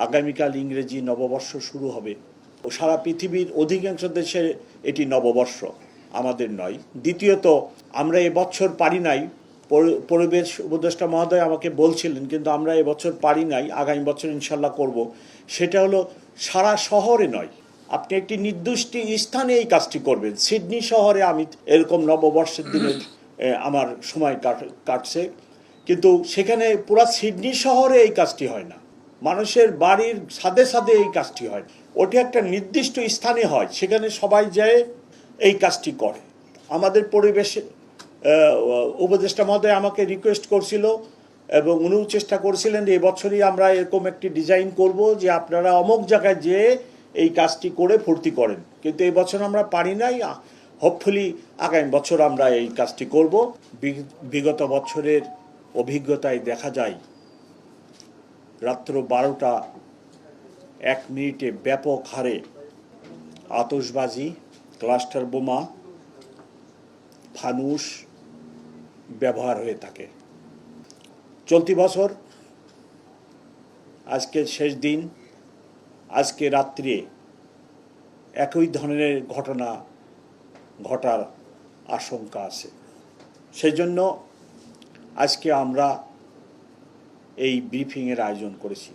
আগামীকাল ইংরেজি নববর্ষ শুরু হবে ও সারা পৃথিবীর অধিকাংশ দেশে এটি নববর্ষ, আমাদের নয়। দ্বিতীয়ত, আমরা এবছর পারি নাই, পরিবেশ উপদেষ্টা মহোদয় আমাকে বলছিলেন, কিন্তু আমরা এবছর পারি নাই, আগামী বছর ইনশাল্লাহ করব। সেটা হলো সারা শহরে নয়, আপনি একটি নির্দিষ্ট স্থানে এই কাজটি করবেন। সিডনি শহরে আমি এরকম নববর্ষের দিনে আমার সময় কাটছে, কিন্তু সেখানে পুরা সিডনি শহরে এই কাজটি হয় না, মানুষের বাড়ির ছাদে ছাদে এই কাজটি হয়। ওটি একটা নির্দিষ্ট স্থানে হয়, সেখানে সবাই যায় এই কাজটি করে। আমাদের পরিবেশ উপদেষ্টা মহোদয় আমাকে রিকোয়েস্ট করছিল এবং উনিও চেষ্টা করছিলেন যে এবছরই আমরা এরকম একটি ডিজাইন করব যে আপনারা অমুক জায়গায় যেয়ে এই কাজটি করে ফুর্তি করেন, কিন্তু এই বছর আমরা পারি নাই। হোপফুলি আগামী বছর আমরা এই কাজটি করব। বিগত বছরের অভিজ্ঞতায় দেখা যায় রাত্র 12টা 1 মিনিটে ব্যাপক হারে আতশবাজি, ক্লাস্টার বোমা, ফানুস ব্যবহার হয়ে থাকে। চলতি বছর আজকে শেষ দিন, আজকে রাত্রে একই ধরনের ঘটনা ঘটার আশঙ্কা আছে। সেই জন্য আজকে আমরা এই ব্রিফিংয়ের আয়োজন করেছি।